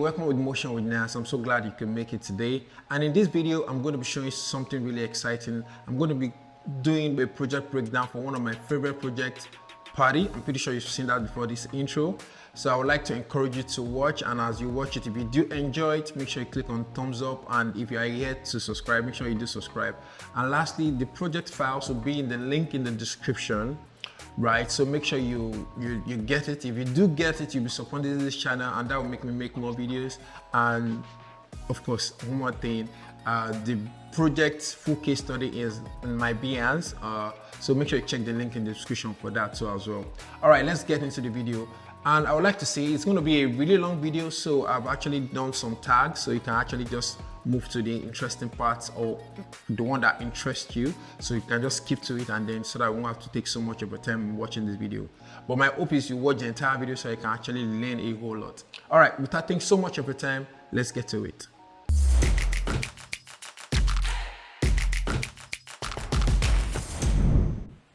welcome with Motion with Nas. I'm so glad you can make it today. And in this video, I'm going to be showing you something really exciting. I'm going to be doing a project breakdown for one of my favorite projects, Party. I'm pretty sure you've seen that before this intro. So I would like to encourage you to watch, and as you watch it, if you do enjoy it, make sure you click on thumbs up, and if you are yet to subscribe, make sure you do subscribe. And lastly, the project files will be in the link in the description. Right, so make sure you get it. If you do get it, you'll be supporting this channel, and that will make me make more videos. And of course, one more thing, the project's full case study is in my Behance, so make sure you check the link in the description for that too as well. All right, let's get into the video. And I would like to say it's going to be a really long video, so I've actually done some tags so you can actually just move to the interesting parts or the one that interests you, so you can just skip to it, and then so that I won't have to take so much of your time watching this video. But my hope is you watch the entire video so you can actually learn a whole lot. All right, without taking so much of your time, let's get to it.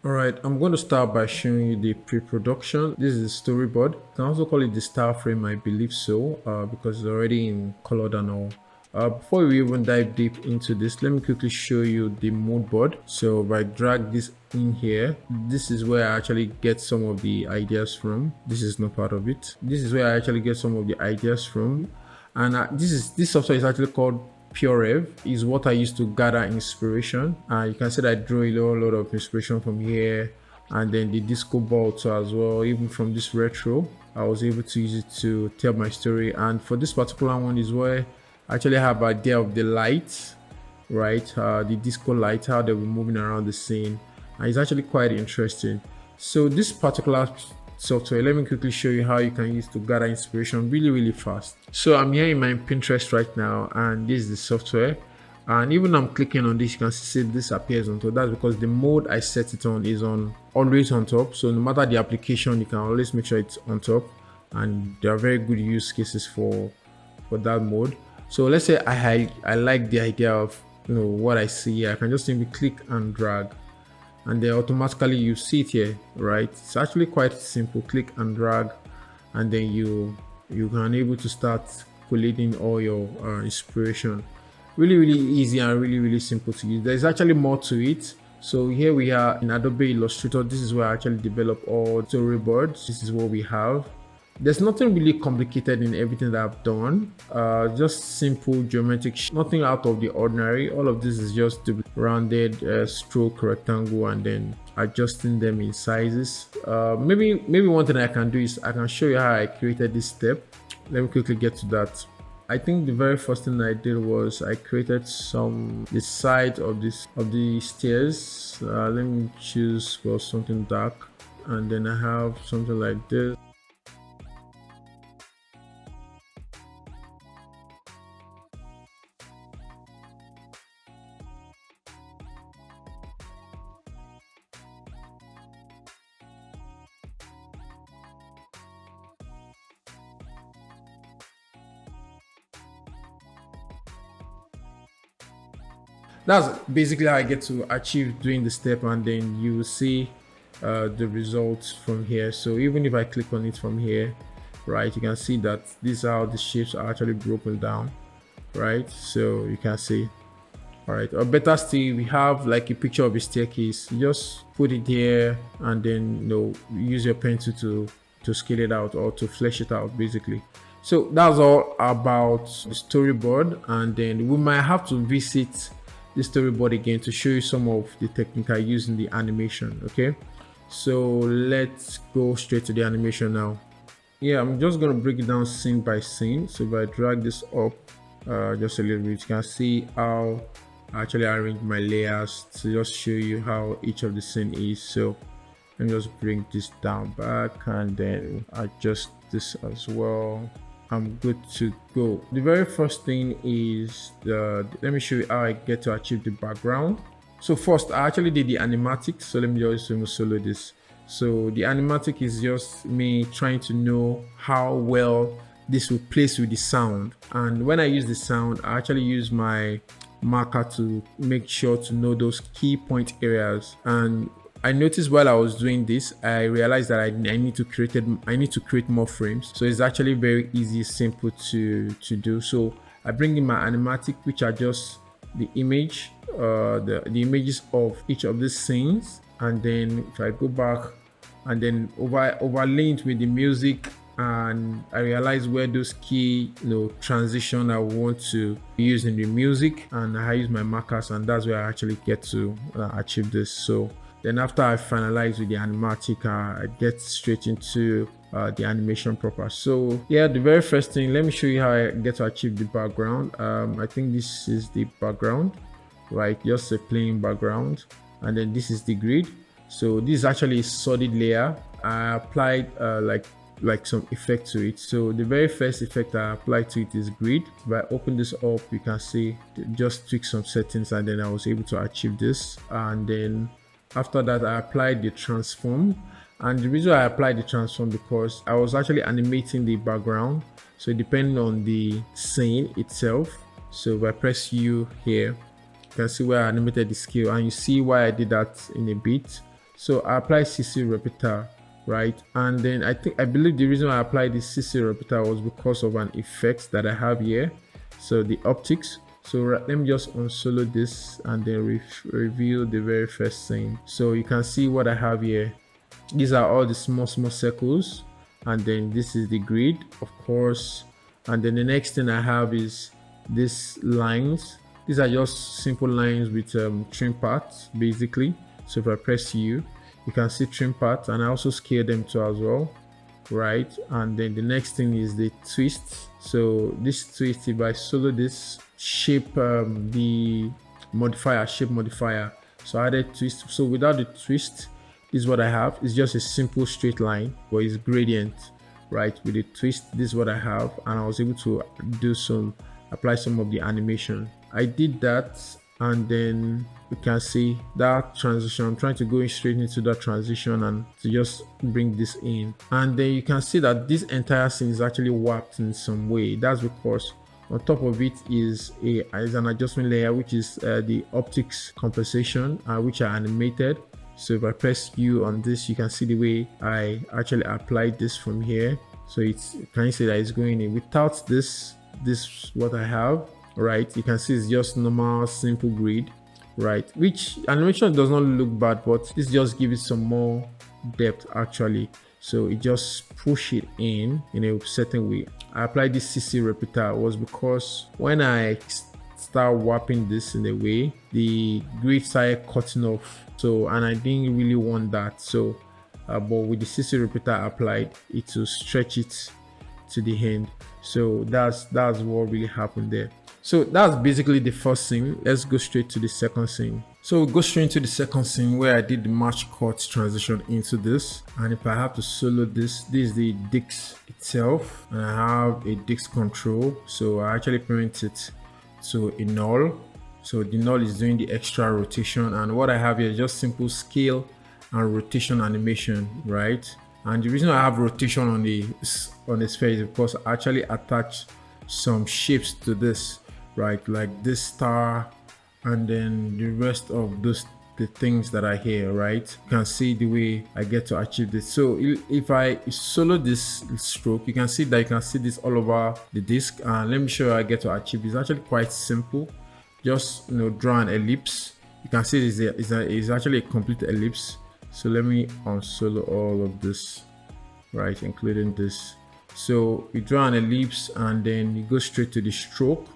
Alright, I'm going to start by showing you the pre-production. This is the storyboard. You can also call it the style frame, I believe so, because it's already in colored and all. Before we even dive deep into this, let me quickly show you the mood board. So if I drag this in here, this is where I actually get some of the ideas from. This is not part of it. This is where I actually get some of the ideas from. And this software is actually called PureRev, is what I used to gather inspiration. You can see that I drew a lot of inspiration from here, and then the disco ball too as well. Even from this retro, I was able to use it to tell my story. And for this particular one is where I actually have an idea of the lights, right? The disco light, how they were moving around the scene, and it's actually quite interesting. So this particular software, let me quickly show you how you can use to gather inspiration really fast. So I'm here in my Pinterest right now, and this is the software, and even I'm clicking on this, you can see this appears on top. That's because the mode I set it on is always on top, so no matter the application, you can always make sure it's on top, and there are very good use cases for that mode. So let's say I like the idea of what I see here. I can just simply click and drag, and then automatically you see it here, right? It's actually quite simple. Click and drag, and then you can able to start collating all your inspiration. Really easy and really simple to use. There's actually more to it. So here we are in Adobe Illustrator. This is where I actually develop all storyboards. This is what we have. There's nothing really complicated in everything that I've done. Just simple geometric, nothing out of the ordinary. All of this is just the rounded stroke rectangle, and then adjusting them in sizes. Maybe one thing I can do is I can show you how I created this step. Let me quickly get to that. I think the very first thing I did was I created the side of the stairs. Let me choose something dark, and then I have something like this. That's basically how I get to achieve doing the step, and then you will see the results from here. So even if I click on it from here, right, you can see that this is how the shapes are actually broken down, right? So you can see, all right, or better still, we have like a picture of a staircase. You just put it here, and then use your pencil to scale it out or to flesh it out basically. So that's all about the storyboard, and then we might have to visit the storyboard again to show you some of the technique I use in the animation. Okay, so let's go straight to the animation now. Yeah, I'm just going to break it down scene by scene. So if I drag this up just a little bit, you can see how I actually arrange my layers to just show you how each of the scene is. So let me just bring this down back, and then adjust this as well. I'm good to go. The very first thing is let me show you how I get to achieve the background. So first, I actually did the animatic. So let me just solo this. So the animatic is just me trying to know how well this will place with the sound. And when I use the sound, I actually use my marker to make sure to know those key point areas. And I noticed while I was doing this, I realized that I need to create more frames. So it's actually very easy, simple to do. So I bring in my animatic, which are just the image, the images of each of these scenes, and then if I go back and then overlay it with the music, and I realize where those key transition I want to use in the music, and I use my markers, and that's where I actually get to achieve this. So then after I finalize with the animatic, I get straight into the animation proper. So yeah, the very first thing, let me show you how I get to achieve the background. I think this is the background, right? Just a plain background, and then this is the grid. So this is actually a solid layer. I applied like some effect to it. So the very first effect I applied to it is grid. If I open this up, you can see just tweak some settings, and then I was able to achieve this. And then after that, I applied the transform. And the reason I applied the transform because I was actually animating the background. So depending on the scene itself. So if I press U here, you can see where I animated the scale, and you see why I did that in a bit. So I applied CC repeater, right? And then I believe the reason I applied this CC repeater was because of an effect that I have here. So the optics. So let me just unsolo this and then reveal the very first thing. So you can see what I have here. These are all the small circles, and then this is the grid, of course. And then the next thing I have is these lines. These are just simple lines with trim paths basically. So if I press U, you can see trim paths, and I also scale them too as well, right? And then the next thing is the twist. So this twist, if I solo this shape, the modifier, shape modifier, so I added twist. So without the twist, this is what I have. It's just a simple straight line, but it's gradient, right? With the twist, this is what I have, and I was able to apply some of the animation. I did that, and then you can see that transition. I'm trying to go straight into that transition and to just bring this in, and then you can see that this entire scene is actually warped in some way. That's because on top of it is an adjustment layer, which is the optics compensation, which I animated. So if I press U on this, you can see the way I actually applied this from here. So can you see that it's going in without this what I have, right? You can see it's just normal simple grid, right? Which animation does not look bad, but this just gives it some more depth actually. So it just push it in a certain way. I applied this CC repeater was because when I start warping this in a way, the grid started cutting off. So, and I didn't really want that. So, but with the CC repeater applied, it will stretch it to the end. So that's what really happened there. So that's basically the first scene. Let's go straight to the second scene. So we'll go straight into the second scene where I did the match cut transition into this. And if I have to solo this is the disc itself, and I have a disc control. So I actually parent it to a null. So the null is doing the extra rotation, and what I have here is just simple scale and rotation animation, right? And the reason I have rotation on the sphere is because I actually attach some shapes to this, right? Like this star, and then the rest of the things that are here, right? You can see the way I get to achieve this. So if I solo this stroke, you can see this all over the disc. And let me show you how I get to achieve. It's actually quite simple. Just draw an ellipse. You can see it's actually a complete ellipse. So let me unsolo all of this, right, including this. So you draw an ellipse, and then you go straight to the stroke,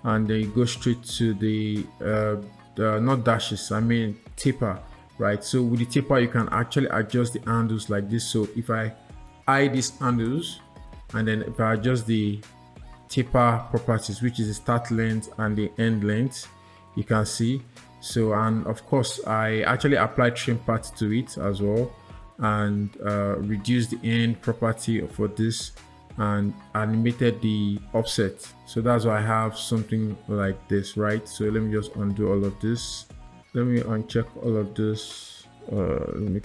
and then you go straight to the not dashes, I mean taper, right? So with the taper, you can actually adjust the handles like this. So if I hide these handles, and then if I adjust the taper properties, which is the start length and the end length, you can see. So, and of course I actually applied trim path to it as well, and reduced the end property for this, and animated the offset. So that's why I have something like this, right? So let me just undo all of this. Let me uncheck all of this.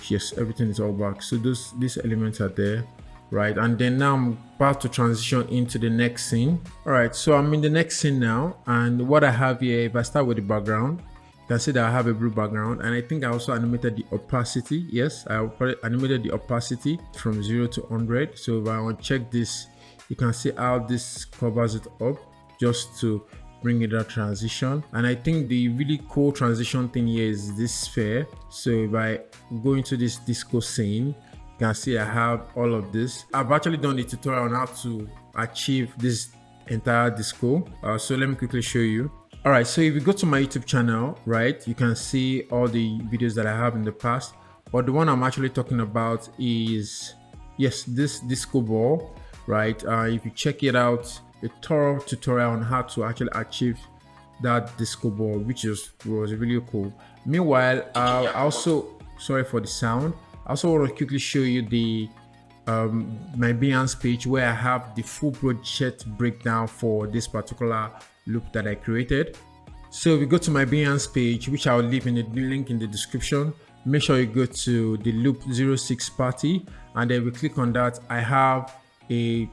Yes, everything is all back. So these elements are there, right? And then now I'm about to transition into the next scene. All right, so I'm in the next scene now, and what I have here, if I start with the background, you can see that I have a blue background, and I think I also animated the opacity. Yes, I animated the opacity from 0 to 100. So if I uncheck this, you can see how this covers it up just to bring in that transition. And I think the really cool transition thing here is this sphere. So if I go into this disco scene, you can see I have all of this. I've actually done a tutorial on how to achieve this entire disco. So let me quickly show you. All right, so if you go to my YouTube channel, right, you can see all the videos that I have in the past, but the one I'm actually talking about is, yes, this disco ball, right? If you check it out, a thorough tutorial on how to actually achieve that disco ball, which was really cool. Meanwhile, also, sorry for the sound, I also want to quickly show you the my Behance page where I have the full project breakdown for this particular loop that I created. So if you go to my Behance page, which I'll leave in the link in the description, make sure you go to the loop 06 party, and then we click on that. I have a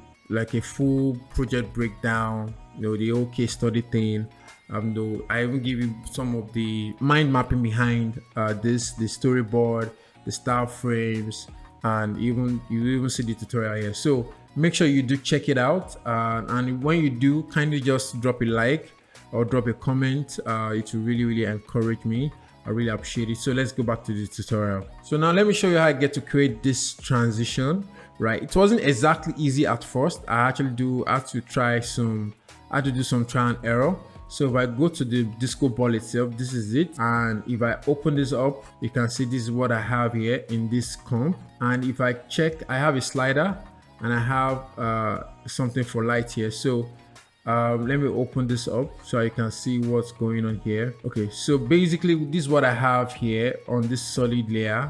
full project breakdown, the whole case study thing. Though I even give you some of the mind mapping behind the storyboard, the style frames, and you even see the tutorial here. So make sure you do check it out, and when you do, kindly just drop a like or drop a comment. It will really encourage me. I really appreciate it. So let's go back to the tutorial. So now let me show you how I get to create this transition. Right, it wasn't exactly easy at first. I had to do some trial and error. So if I go to the disco ball itself, this is it, and if I open this up, you can see this is what I have here in this comp. And if I check, I have a slider and I have something for light here. So let me open this up so you can see what's going on here. Okay, so basically this is what I have here on this solid layer,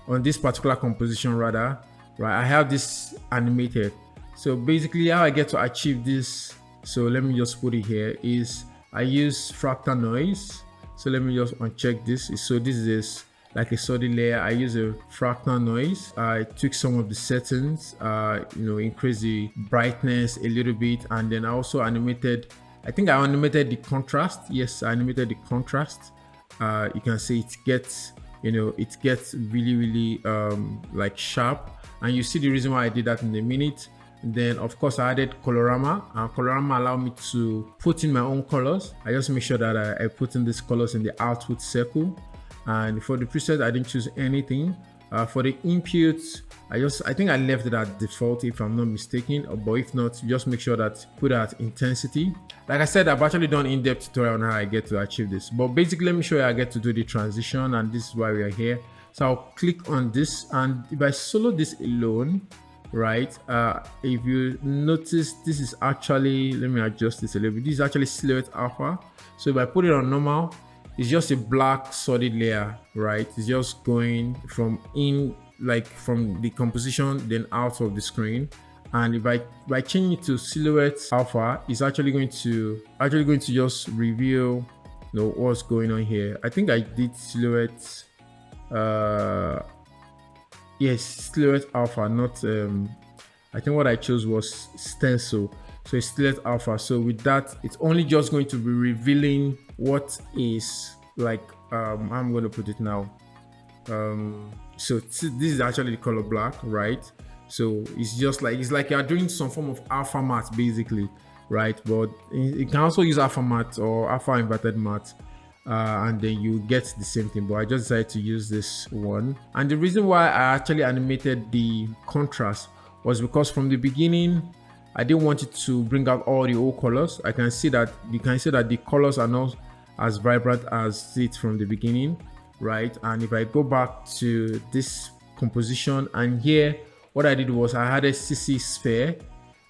on this particular composition rather. Right, I have this animated. So basically how I get to achieve this, so let me just put it here, is I use fractal noise. So let me just uncheck this. So this is like a solid layer. I use a fractal noise. I took some of the settings, increase the brightness a little bit, and then I also animated, I think I animated the contrast. Yes, I animated the contrast. You can see it gets really like sharp, and you see the reason why I did that in a minute. And then of course I added colorama, and colorama allowed me to put in my own colors. I just make sure that I put in these colors in the output circle. And for the preset, I didn't choose anything. For the inputs, I think I left it at default if I'm not mistaken, but if not, just make sure that put at intensity. Like I said, I've actually done in-depth tutorial on how I get to achieve this, but basically let me show you how I get to do the transition, and this is why we are here. So I'll click on this, and if I solo this alone, right, if you notice, this is actually, let me adjust this a little bit, this is actually silhouette alpha. So if I put it on normal, it's just a black solid layer, right? It's just going from the composition then out of the screen. And if I change it to silhouette alpha, it's actually going to just reveal what's going on here. I think I did silhouette yes, silhouette alpha, not I think what I chose was stencil. So it's silhouette alpha. So with that, it's only just going to be revealing what is like I'm going to put it now. So this is actually the color black, right? So it's like you're doing some form of alpha matte basically, right? But you can also use alpha matte or alpha inverted matte, and then you get the same thing. But I just decided to use this one, and the reason why I actually animated the contrast was because from the beginning I didn't want it to bring out all the old colors. You can see that the colors are not as vibrant as it from the beginning, right? And if I go back to this composition, and here what I did was I had a CC sphere,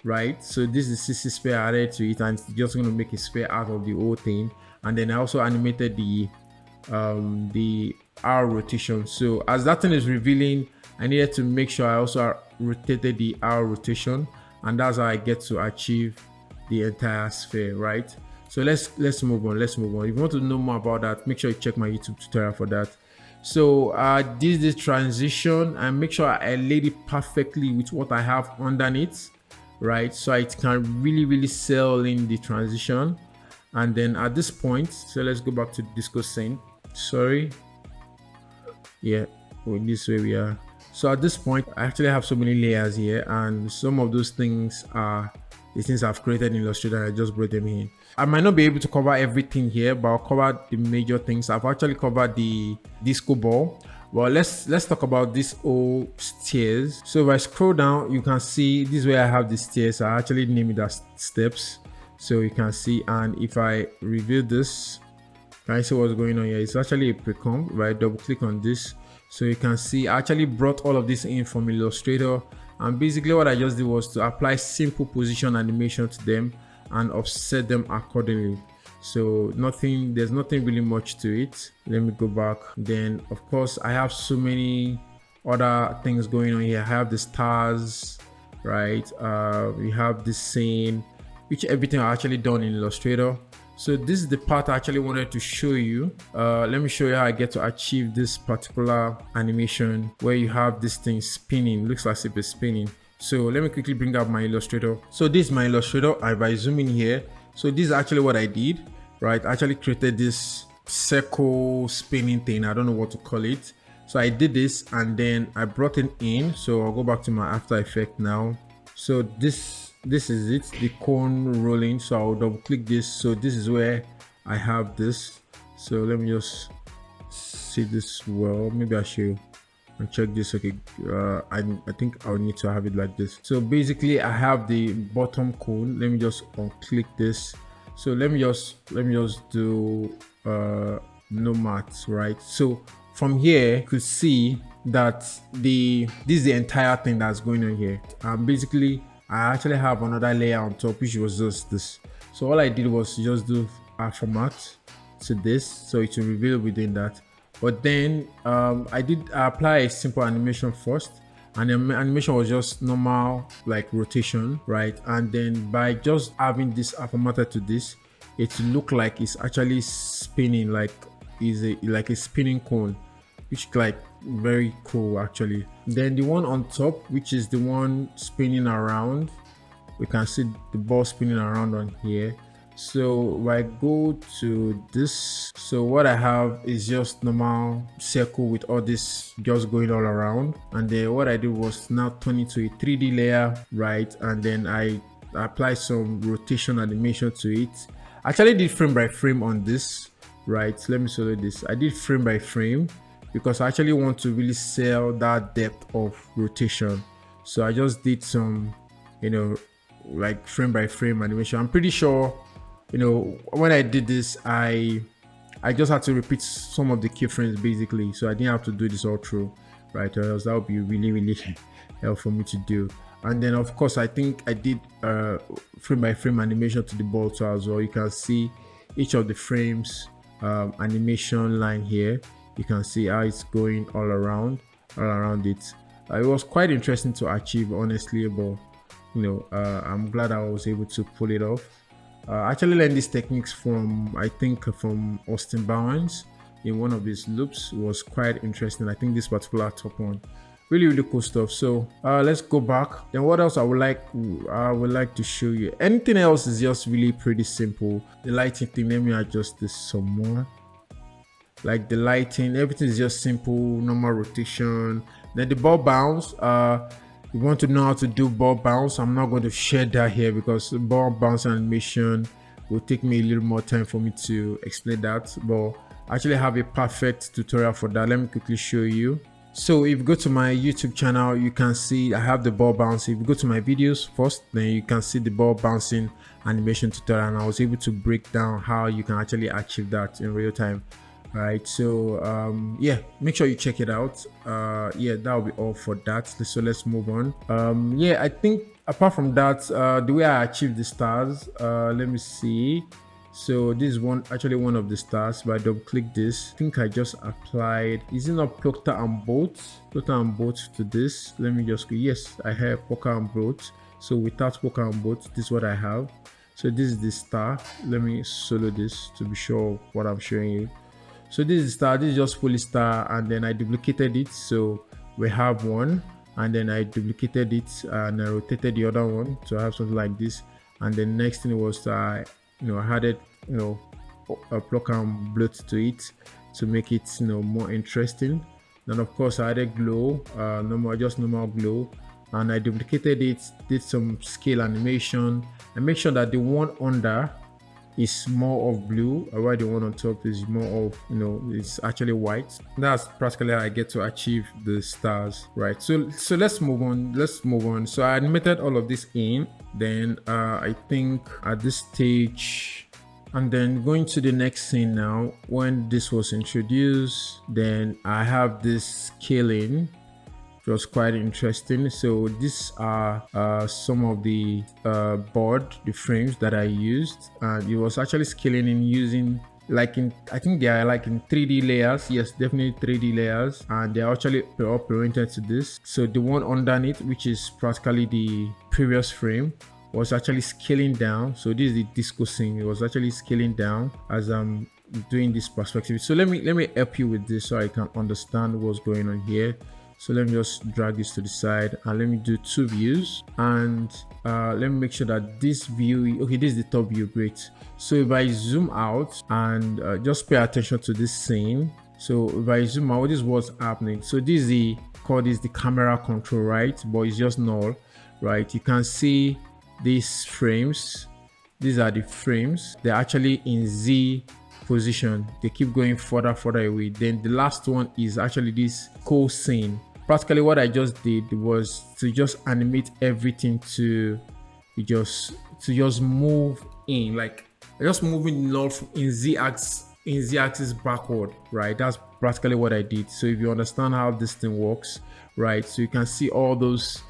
right? So this is CC sphere I added to it, and it's just going to make a sphere out of the whole thing. And then I also animated the R rotation. So as that thing is revealing, I needed to make sure I also rotated the R rotation, and that's how I get to achieve the entire sphere, right? So let's move on. If you want to know more about that, make sure you check my YouTube tutorial for that. So this is the transition, and make sure I laid it perfectly with what I have underneath, right? So it can really sell in the transition. And then at this point, so let's go back to the disco scene. Sorry. Yeah, well, this way we are. So at this point, I actually have so many layers here, and some of those things are the things I've created in Illustrator. I just brought them in. I might not be able to cover everything here, but I'll cover the major things. I've actually covered the disco ball. Well, let's talk about these old stairs. So if I scroll down, you can see this is where I have the stairs. I actually name it as steps, so you can see. And if I reveal this, can you see what's going on here? It's actually a pre-comp. If I double click on this, so you can see I actually brought all of this in from Illustrator, and basically what I just did was to apply simple position animation to them and offset them accordingly. So there's nothing really much to it. Let me go back. Then of course I have so many other things going on here. I have the stars, right? We have this scene, which everything are actually done in Illustrator. So this is the part I actually wanted to show you. Let me show you how I get to achieve this particular animation where you have this thing spinning. Looks like if it's spinning. So let me quickly bring up my Illustrator. So this is my Illustrator. If I zoom in here, so this is actually what I did, right? I actually created this circle spinning thing. I don't know what to call it. So I did this and then I brought it in. So I'll go back to my After Effects now. So this is it, the cone rolling. So I'll double click this. So this is where I have this. So let me just see this well. Maybe I should check this. Okay, I think I'll need to have it like this. So basically I have the bottom cone. Let me just unclick this. So let me just do no math, right? So from here you could see that this is the entire thing that's going on here. Basically I actually have another layer on top, which was just this. So all I did was just do a format to this, so it will reveal within that. But then I apply a simple animation first, and the animation was just normal like rotation, right? And then by just having this formatted to this, it look like it's actually spinning, like a spinning cone, which like very cool actually. Then the one on top, which is the one spinning around, we can see the ball spinning around on here. So if I go to this, so what I have is just normal circle with all this just going all around, and then what I did was now turn it to a 3D layer, right? And then I apply some rotation animation to it. I actually did frame by frame on this, right? Let me show this. I did frame by frame because I actually want to really sell that depth of rotation. So I just did some, like frame by frame animation. I'm pretty sure, when I did this, I just had to repeat some of the keyframes basically. So I didn't have to do this all through, right? Or else that would be really helpful for me to do. And then of course, I think I did frame by frame animation to the ball too as well. You can see each of the frames animation line here. You can see how it's going all around it. It was quite interesting to achieve, honestly, but I'm glad I was able to pull it off. I actually learned these techniques from Austin Behance in one of his loops. It was quite interesting. I think this particular top one, really cool stuff. So let's go back. Then what else I would like to show you? Anything else is just really pretty simple. The lighting thing, let me adjust this some more. Like the lighting, everything is just simple, normal rotation. Then the ball bounce, you want to know how to do ball bounce. I'm not going to share that here because ball bounce animation will take me a little more time for me to explain that, but I actually have a perfect tutorial for that. Let me quickly show you. So if you go to my YouTube channel, you can see I have the ball bounce. If you go to my videos first, then you can see the ball bouncing animation tutorial, and I was able to break down how you can actually achieve that in real time. Right, so yeah, make sure you check it out. Yeah, that will be all for that. So let's move on. Yeah, I think apart from that, the way I achieved the stars, let me see. So this is actually one of the stars. If I double click this, I think I just applied, is it not Plucker and Bolt to this? Let me just go. Yes, I have Plucker and Bolt. So without Plucker and Bolt, this is what I have. So this is the star. Let me solo this to be sure of what I'm showing you. So this is star, this is just fully star, and then I duplicated it. So we have one, and then I duplicated it and I rotated the other one to have something like this. And then next thing was I added a Plucker and Bolt to it. to make it more interesting. Then of course I added glow, normal glow, and I duplicated it, did some scale animation, and make sure that the one under is more of blue, while the one on top is more of it's actually white. That's practically how I get to achieve the stars, right? So let's move on. So I animated all of this in. Then I think at this stage, and then going to the next scene now, when this was introduced, then I have this scaling. It was quite interesting. So these are some of the the frames that I used, and it was actually scaling in using I think they are like in 3D layers. Yes, definitely 3D layers, and they are actually all oriented to this. So the one underneath, which is practically the previous frame, was actually scaling down. So this is the disco scene. It was actually scaling down as I'm doing this perspective. So let me help you with this so I can understand what's going on here. So let me just drag this to the side, and let me do 2 views, and let me make sure that this view, okay, this is the top view, great. So if I zoom out and just pay attention to this scene. So if I zoom out, this is what's happening. So this is the camera control, right? But it's just null, right? You can see these frames. These are the frames. They're actually in Z position. They keep going further away. Then the last one is actually this cool scene. Practically what I just did was to just animate everything to just move in, like just moving in Z axis backward, right? That's practically what I did. So if you understand how this thing works, right? So you can see all those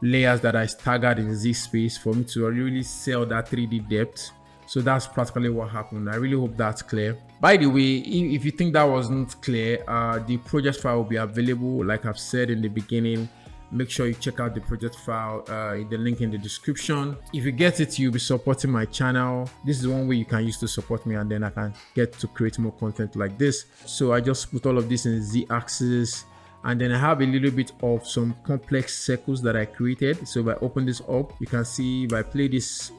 layers that I staggered in Z space for me to really sell that 3D depth. So that's practically what happened. I really hope that's clear. By the way, if you think that wasn't clear, the project file will be available, like I've said in the beginning. Make sure you check out the project file, the link in the description. If you get it, you'll be supporting my channel. This is one way you can use to support me, and then I can get to create more content like this. So I just put all of this in Z axis, and then I have a little bit of some complex circles that I created. So if I open this up, you can see, if I play this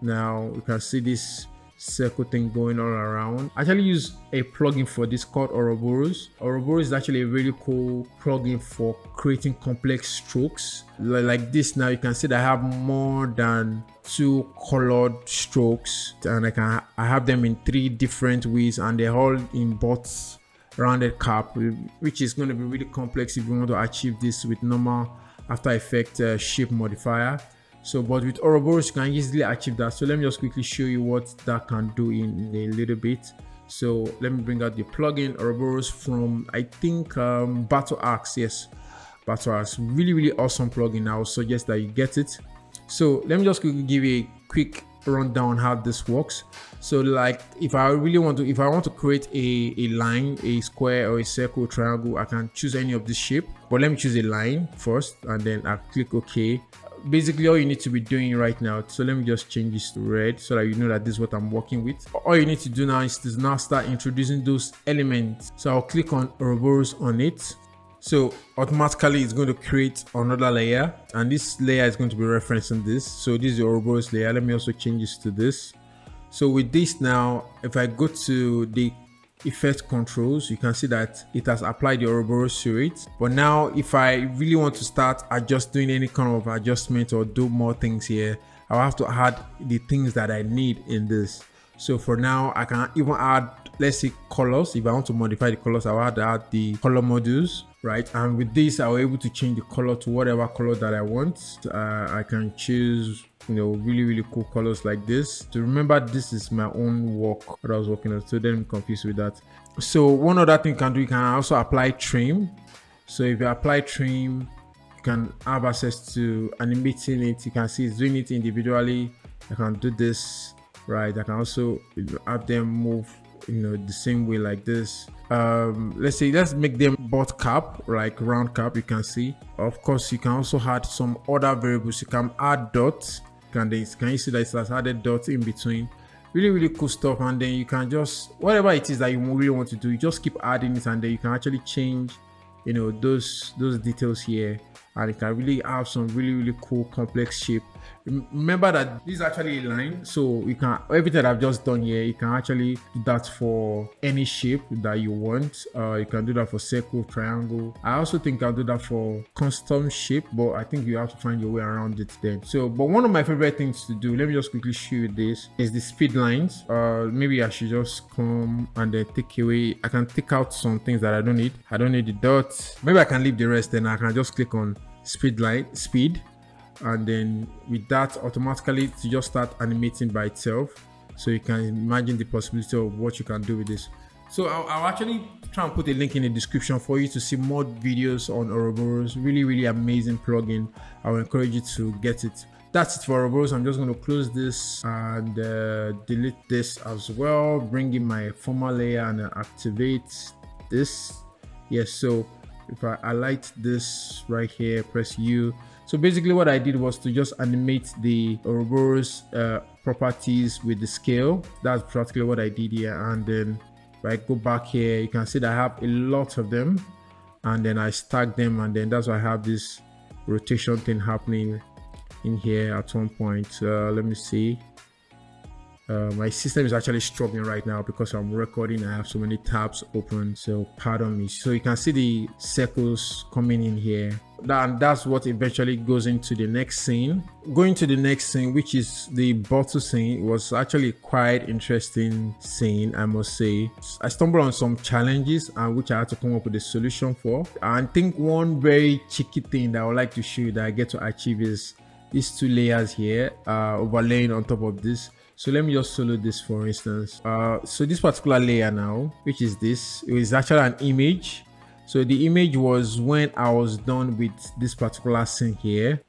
now, you can see this circle thing going all around. I actually use a plugin for this called Ouroboros. Ouroboros is actually a really cool plugin for creating complex strokes like this. Now you can see that I have more than 2 colored strokes, and I have them in 3 different ways, and they're all in both rounded cap, which is going to be really complex if you want to achieve this with normal After Effects shape modifier. So but with Ouroboros you can easily achieve that. So let me just quickly show you what that can do in a little bit. So let me bring out the plugin Ouroboros from, I think, Battle Axe. Yes, Battle Axe, really awesome plugin. I would suggest that you get it. So let me just quickly give you a quick rundown how this works. So like if I want to create a line, a square, or a circle, triangle, I can choose any of this shape, but let me choose a line first, and then I click OK. Basically all you need to be doing right now, so let me just change this to red so that you know that this is what I'm working with. All you need to do now is to now start introducing those elements. So I'll click on Ouroboros on it. So automatically it's going to create another layer, and this layer is going to be referencing this. So this is the Ouroboros layer. Let me also change this to this. So with this now, if I go to the effect controls, you can see that it has applied the Ouroboros to it. But now if I really want to start doing any kind of adjustment or do more things here, I'll have to add the things that I need in this. So for now I can even add, let's say, colors. If I want to modify the colors, I'll add the color modules, right? And with this I'll be able to change the color to whatever color that I want. I can choose really cool colors like this. To remember, this is my own work that I was working on, so don't be confused with that. So one other thing you can do, you can also apply trim. So if you apply trim, you can have access to animating it. You can see it's doing it individually. I can do this, right? I can also have them move the same way like this. Let's make them both cap, like round cap. You can see, of course, you can also add some other variables. You can add dots. Can you see that it has added dots in between? Really cool stuff. And then you can just, whatever it is that you really want to do, you just keep adding it, and then you can actually change those details here, and it can really have some really cool complex shape Remember that this is actually a line, so you can, everything I've just done here, you can actually do that for any shape that you want. You can do that for circle, triangle. I also think I'll do that for custom shape, but I think you have to find your way around it then. So, but one of my favorite things to do, let me just quickly show you this, is the speed lines. Maybe I should just come and then take away, I can take out some things that I don't need. I don't need the dots. Maybe I can leave the rest, then I can just click on speed, and then with that, automatically to just start animating by itself. So you can imagine the possibility of what you can do with this. So I'll actually try and put a link in the description for you to see more videos on Ouroboros. Really amazing plugin. I will encourage you to get it. That's it for Ouroboros. I'm just going to close this and delete this as well. Bring in my former layer and activate this. Yes, so if I highlight this right here, press U. So basically what I did was to just animate the Ouroboros properties with the scale. That's practically what I did here. And then if I go back here, you can see that I have a lot of them, and then I stack them, and then that's why I have this rotation thing happening in here at one point. Let me see. My system is actually struggling right now because I'm recording. I have so many tabs open, so pardon me. So you can see the circles coming in here, and that's what eventually goes into the next scene. Going to the next scene, which is the bottle scene, was actually quite interesting scene, I must say. I stumbled on some challenges which I had to come up with a solution for. I think one very cheeky thing that I would like to show you that I get to achieve is these two layers here, overlaying on top of this. So let me just solo this, for instance. So this particular layer now, which is this, it was actually an image. So the image was when I was done with this particular scene here.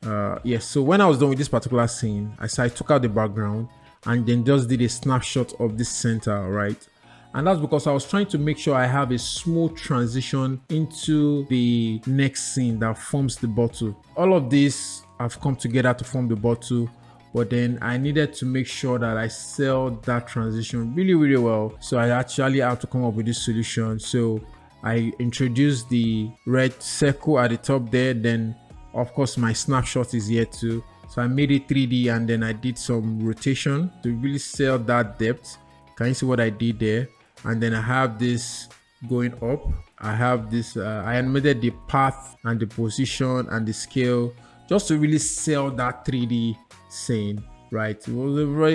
Yes, so when I was done with this particular scene, I took out the background and then just did a snapshot of this center, right? And that's because I was trying to make sure I have a smooth transition into the next scene that forms the bottle. All of this have come together to form the bottle, but then I needed to make sure that I sell that transition really well. So I actually had to come up with this solution. So I introduced the red circle at the top there, then of course my snapshot is here too. So I made it 3D, and then I did some rotation to really sell that depth. Can you see what I did there? And then I have this going up. I have this, I animated the path and the position and the scale just to really sell that 3D scene, right? It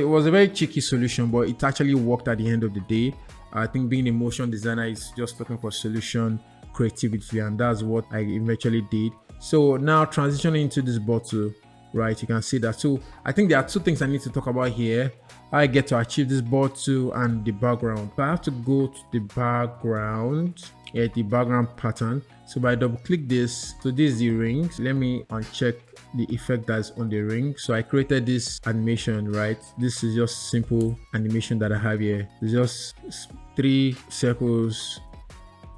was a very cheeky solution, but it actually worked at the end of the day. I think being a motion designer is just looking for solution creativity, and that's what I eventually did. So now transitioning into this bottle, right? You can see that. So I think there are two things I need to talk about here. I get to achieve this bottle and the background. So I have to go to the background, the background pattern. So by double click this, so this is the rings. Let me uncheck the effect that's on the ring. So I created this animation, right? This is just simple animation that I have here. It's just 3 circles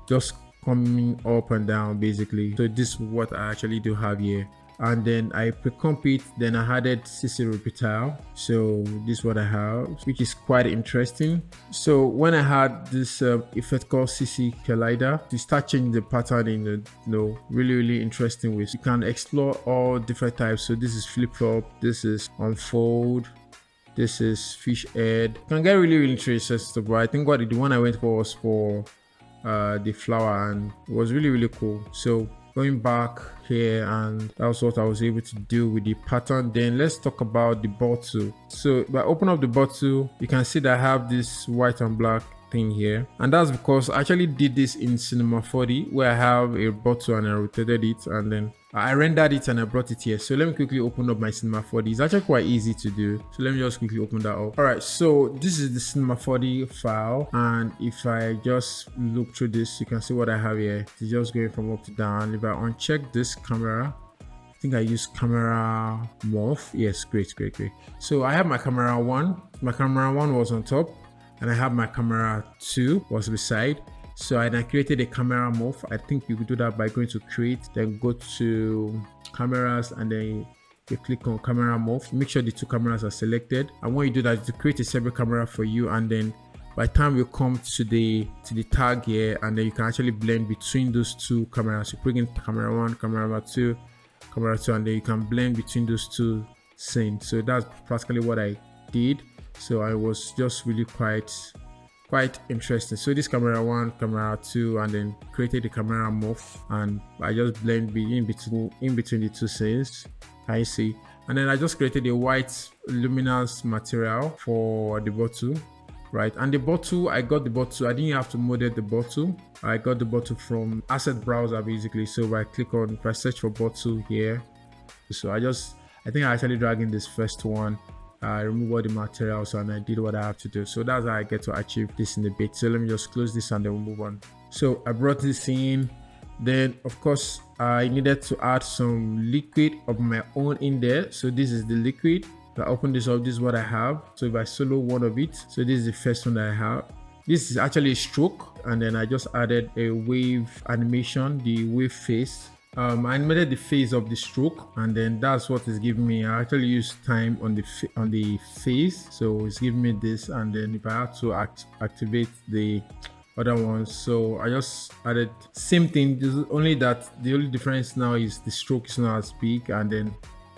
just coming up and down basically. So this is what I actually do have here. And then I pre-comp it, then I added CC repeater. So this is what I have, which is quite interesting. So when I had this effect called CC collider, to start changing the pattern in really interesting ways. You can explore all different types. So this is flip flop, this is unfold, this is fish head. You can get really interesting, but I think the one I went for was for the flower, and it was really cool. So going back here, and that's what I was able to do with the pattern. Then let's talk about the bottle. So by opening up the bottle, you can see that I have this white and black thing here, and that's because I actually did this in Cinema 4D, where I have a bottle and I rotated it, and then I rendered it and I brought it here. So let me quickly open up my Cinema 4D. It's actually quite easy to do. So let me just quickly open that up. All right, so this is the Cinema 4D file, and if I just look through this, you can see what I have here. It's just going from up to down. If I uncheck this camera, I think I use camera morph. Yes, great. So I have my camera 1. My camera 1 was on top, and I have my camera 2 was beside. So I created a camera morph. I think you could do that by going to create, then go to cameras, and then you click on camera morph. Make sure the 2 cameras are selected. And when you do that, to create a separate camera for you, and then by the time you come to the tag here, and then you can actually blend between those 2 cameras. You bring in camera 1, camera 2, and then you can blend between those 2 scene. So that's practically what I did. So I was just really quite interesting. So this camera 1, camera 2, and then created the camera morph, and I just blend in between the two scenes. Can you see? And then I just created a white luminous material for the bottle, right? And the bottle, I got the bottle, I didn't have to model the bottle. I got the bottle from asset browser basically. So if I search for bottle here, so I think I actually drag in this first one. I remove all the materials and I did what I have to do. So that's how I get to achieve this in a bit. So let me just close this and then we'll move on. So I brought this in. Then of course I needed to add some liquid of my own in there. So this is the liquid. If I open this up, this is what I have. So if I solo one of it, so this is the first one that I have. This is actually a stroke, and then I just added a wave animation, the wave face. I animated the phase of the stroke, and then that's what is giving me. I actually use time on the face, so it's giving me this. And then if I have to activate the other ones, so I just added same thing, only that the only difference now is the stroke is not as big, and then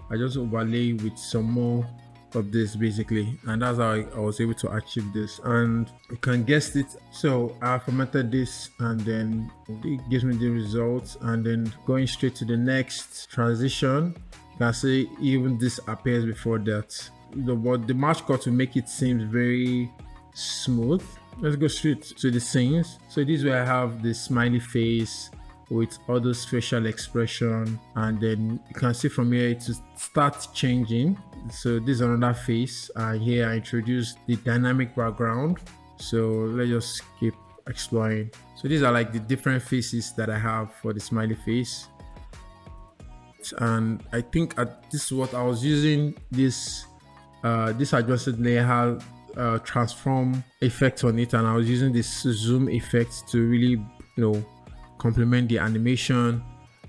I just overlay with some more of this basically, and that's how I was able to achieve this. And you can guess it, so I formatted this and then it gives me the results. And then going straight to the next transition, you can see even this appears before that, but the match cut to make it seem very smooth. Let's go straight to the scenes. So this is where I have the smiley face with other facial expression, and then you can see from here it starts changing. So this is another face, and here I introduced the dynamic background. So let's just keep exploring. So these are like the different faces that I have for the smiley face, and I think this is what I was using. This adjusted layer has transform effect on it, and I was using this zoom effect to really complement the animation.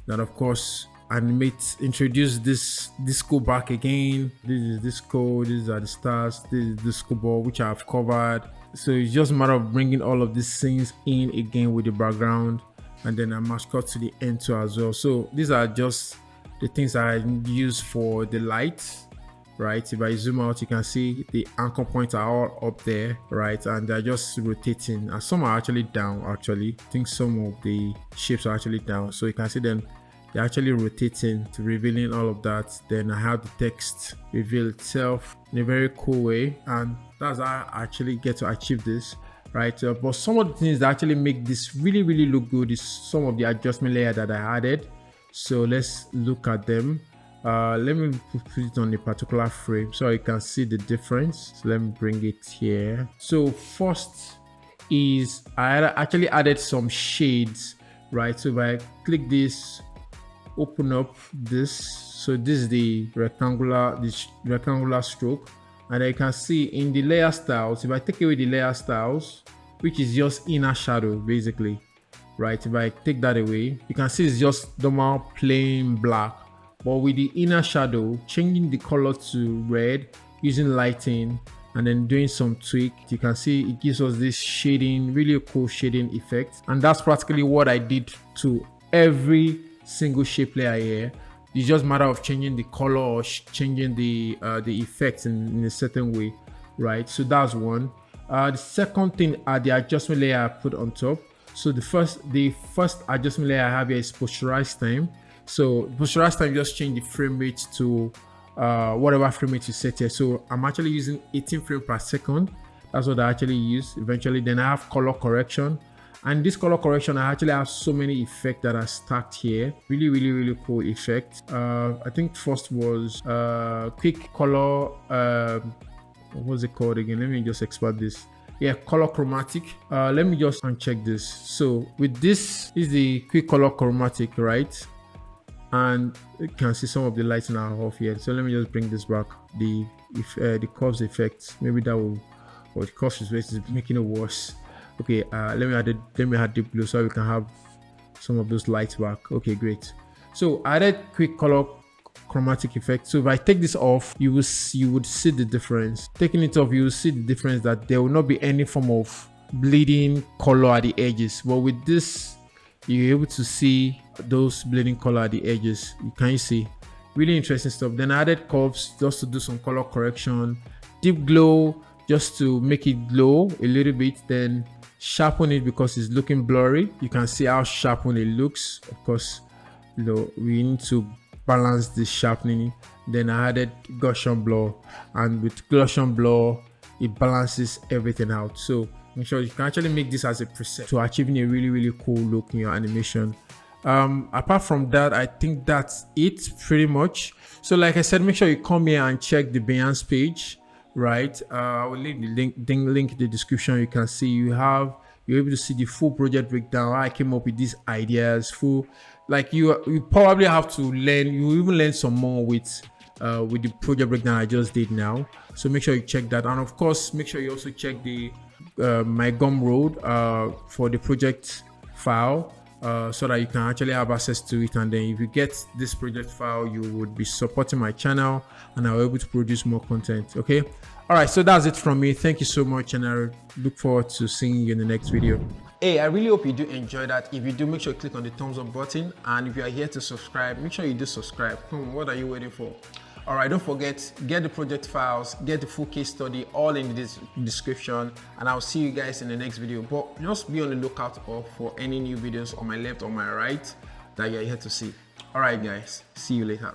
Then of course introduce this disco back again. This is disco, these are the stars, this is disco ball, which I've covered. So it's just a matter of bringing all of these things in again with the background, and then I mascot to the end too as well. So these are just the things I use for the lights, right? If I zoom out, you can see the anchor points are all up there, right? And they're just rotating, and some are actually down. Actually, I think some of the shapes are actually down, so you can see them, they're actually rotating to revealing all of that. Then I have the text reveal itself in a very cool way, and that's how I actually get to achieve this, right? But some of the things that actually make this really look good is some of the adjustment layer that I added. So let's look at them. Let me put it on a particular frame so you can see the difference. So let me bring it here. So first is I actually added some shades, right? So if I click this, open up this, so this is the rectangular stroke, and you can see in the layer styles, if I take away the layer styles, which is just inner shadow basically, right? If I take that away, you can see it's just normal plain black. But with the inner shadow, changing the color to red using lighting and then doing some tweak, you can see it gives us this shading, really cool shading effect. And that's practically what I did to every single shape layer here. It's just a matter of changing the color or changing the effects in a certain way, right? So that's one. The second thing are the adjustment layer I put on top. So the first adjustment layer I have here is posterize time. So posterize time, just change the frame rate to whatever frame rate you set here. So I'm actually using 18 frames per second. That's what I actually use eventually. Then I have color correction, and this color correction, I actually have so many effects that are stacked here. Really cool effect. I think first was quick color. What was it called again? Let me just expand this. Yeah, color chromatic. Let me just uncheck this. So with this is the quick color chromatic, right? And you can see some of the lighting are off here. So let me just bring this back. The curves effect, maybe that will, or the curves effect is making it worse. Okay, let me add deep blue so we can have some of those lights back. Okay, great. So I added quick color chromatic effect. So if I take this off, you would see the difference. Taking it off, you will see the difference that there will not be any form of bleeding color at the edges. But with this, you're able to see those bleeding color at the edges. Can you see? really interesting stuff. Then I added curves just to do some color correction, deep glow just to make it glow a little bit, then sharpen it because it's looking blurry. You can see how sharpened it looks. Of course, we need to balance this sharpening. Then I added Gaussian blur, and with Gaussian blur it balances everything out. So make sure you can actually make this as a preset to achieving a really cool look in your animation. Apart from that, I think that's it pretty much. So like I said, make sure you come here and check the Behance page, right? I will leave the link in the description. You can see you're able to see the full project breakdown, how I came up with these ideas, like you probably have to learn, you even learn some more with the project breakdown I just did now. So make sure you check that, and of course make sure you also check the my Gumroad for the project file, so that you can actually have access to it. And then if you get this project file, you would be supporting my channel and I'll be able to produce more content. Okay, all right, so that's it from me. Thank you so much, and I look forward to seeing you in the next video. Hey, I really hope you do enjoy that. If you do, make sure you click on the thumbs up button, and if you are here to subscribe, make sure you do subscribe. Come on, what are you waiting for? All right, don't forget, get the project files, get the full case study, all in this description, and I'll see you guys in the next video. But just be on the lookout for any new videos on my left or my right that you're here to see. All right, guys, see you later.